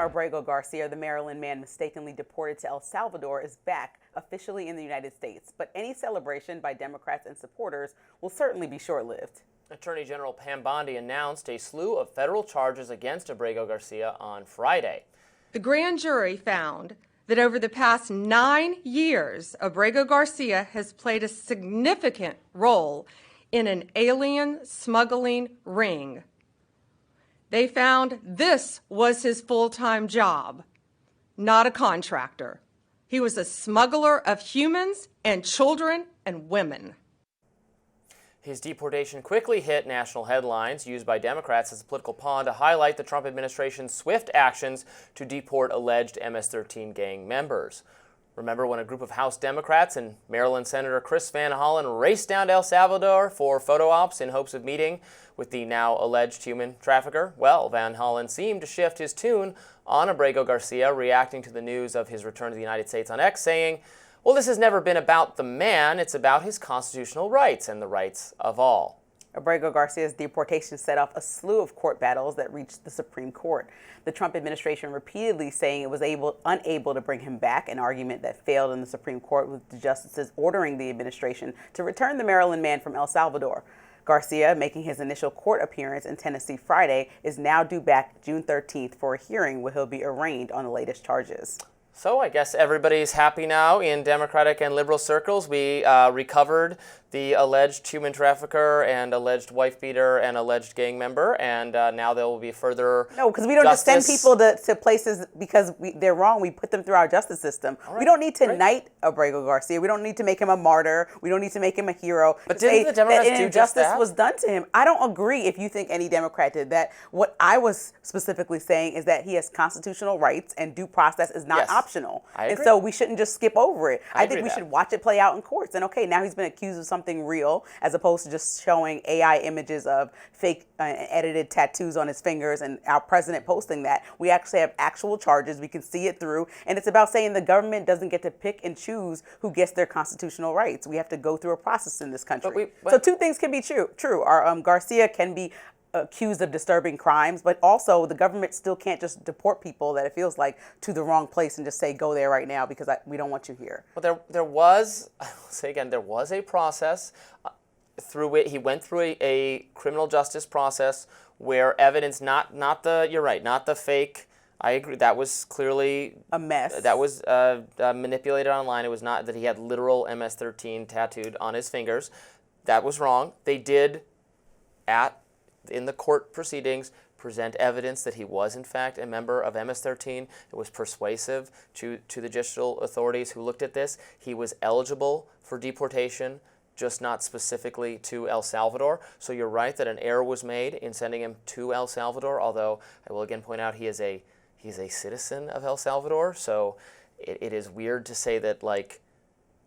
Kilmar Abrego Garcia, the Maryland man mistakenly deported to El Salvador, is back officially in the United States. But any celebration by Democrats and supporters will certainly be short-lived. Attorney General Pam Bondi announced a slew of federal charges against Abrego Garcia on Friday. The grand jury found that over the past 9 years, Abrego Garcia has played a significant role in an alien smuggling ring. They found this was his full-time job, not a contractor. He was a smuggler of humans and children and women. His deportation quickly hit national headlines, used by Democrats as a political pawn to highlight the Trump administration's swift actions to deport alleged MS-13 gang members. Remember when a group of House Democrats and Maryland Senator Chris Van Hollen raced down to El Salvador for photo ops in hopes of meeting with the now alleged human trafficker? Well, Van Hollen seemed to shift his tune on Abrego Garcia, reacting to the news of his return to the United States on X, saying, "Well, this has never been about the man, it's about his constitutional rights and the rights of all." Abrego Garcia's deportation set off a slew of court battles that reached the Supreme Court. The Trump administration repeatedly saying it was unable to bring him back, an argument that failed in the Supreme Court, with the justices ordering the administration to return the Maryland man from El Salvador. Garcia, making his initial court appearance in Tennessee Friday, is now due back June 13th for a hearing where he'll be arraigned on the latest charges. So I guess everybody's happy now in Democratic and liberal circles. We recovered the alleged human trafficker and alleged wife beater and alleged gang member, and now there will be further No, because we don't just send people to places because they're wrong. We put them through our justice system. Right. We don't need to knight Abrego Garcia. We don't need to make him a martyr. We don't need to make him a hero. But didn't the Democrats do just that? Injustice was done to him. I don't agree if you think any Democrat did that. What I was specifically saying is that he has constitutional rights and due process is not optional. I agree. And so we shouldn't just skip over it. I think we that. should watch it play out in courts. And okay, now he's been accused of something real as opposed to just showing AI images of fake edited tattoos on his fingers and our president posting that. We actually have actual charges. We can see it through. And it's about saying the government doesn't get to pick and choose who gets their constitutional rights. We have to go through a process in this country. So two things can be true. Our Garcia can be accused of disturbing crimes, but also the government still can't just deport people that it feels like to the wrong place and just say, go there right now because we don't want you here. Well, there was, I will say again, there was a process through which he went through a criminal justice process where evidence, you're right, not the fake. I agree. That was clearly a mess. That was manipulated online. It was not that he had literal MS-13 tattooed on his fingers. That was wrong. They did, in the court proceedings, present evidence that he was in fact a member of MS-13. It was persuasive to the judicial authorities who looked at this. He was eligible for deportation, just not specifically to El Salvador. So you're right that an error was made in sending him to El Salvador, although I will again point out he's a citizen of El Salvador. So it is weird to say that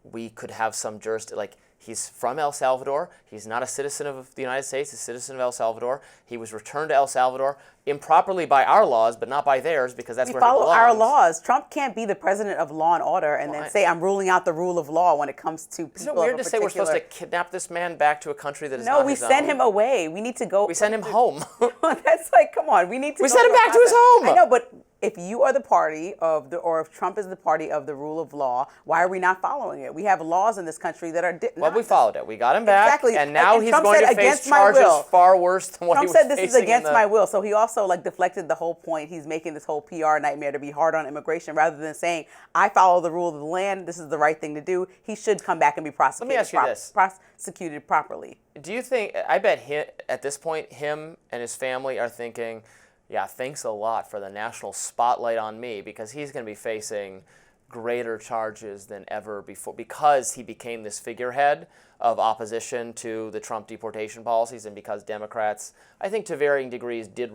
we could have some jurisdiction, he's from El Salvador. He's not a citizen of the United States. He's a citizen of El Salvador. He was returned to El Salvador improperly by our laws, but not by theirs, because that's where he belongs. We follow our laws. Trump can't be the president of law and order and then say, I'm ruling out the rule of law when it comes to people. Isn't it weird to say we're supposed to kidnap this man back to a country that is not his own? No, we send him away. We need to go. We send him home. That's come on. We need to. We send him back to his home. I know, but if you are the party of or if Trump is the party of the rule of law, why are we not following it? We have laws in this country that are. Well, we followed it. We got him back. Exactly. And now he's going to face charges far worse than what he was facing. Trump said this is against my will. So he also deflected the whole point. He's making this whole PR nightmare to be hard on immigration rather than saying, I follow the rule of the land. This is the right thing to do. He should come back and be prosecuted. Let me ask you this. Prosecuted properly. Do you think, I bet at this point, him and his family are thinking, yeah, thanks a lot for the national spotlight on me, because he's going to be facing greater charges than ever before because he became this figurehead of opposition to the Trump deportation policies, and because Democrats, I think to varying degrees, did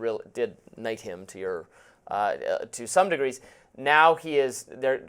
knight him to some degrees. Now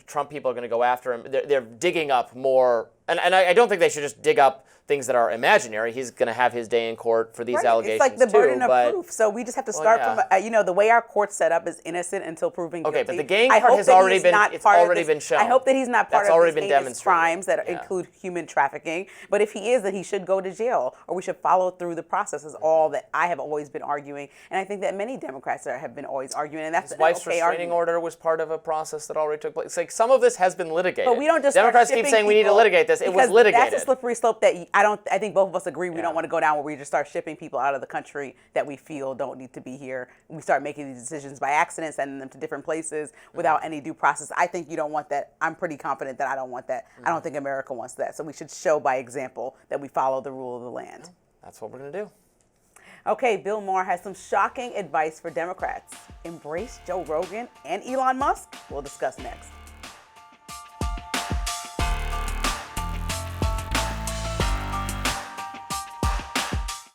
Trump people are going to go after him. They're digging up more And I don't think they should just dig up things that are imaginary. He's going to have his day in court for these allegations It's like the burden too, of proof. So we just have to start from, the way our court's set up is innocent until proven guilty. Okay, but the gang part has already been, it's already been shown. I hope that he's not part That's of already these been heinous demonstrated. crimes that include human trafficking. But if he is, then he should go to jail, or we should follow through the process is all that I have always been arguing. And I think that many Democrats have been always arguing, and that's His an wife's okay restraining argument. order was part of a process that already took place. It's like some of this has been litigated. But we don't just Democrats start keep shipping saying we need to people, litigate this. It was because litigated. That's a slippery slope that I think both of us agree we don't want to go down, where we just start shipping people out of the country that we feel don't need to be here. We start making these decisions by accident, sending them to different places without any due process. I think you don't want that. I'm pretty confident that I don't want that. I don't think America wants that. So we should show by example that we follow the rule of the land. That's what we're going to do. Okay, Bill Maher has some shocking advice for Democrats. Embrace Joe Rogan and Elon Musk? We'll discuss next.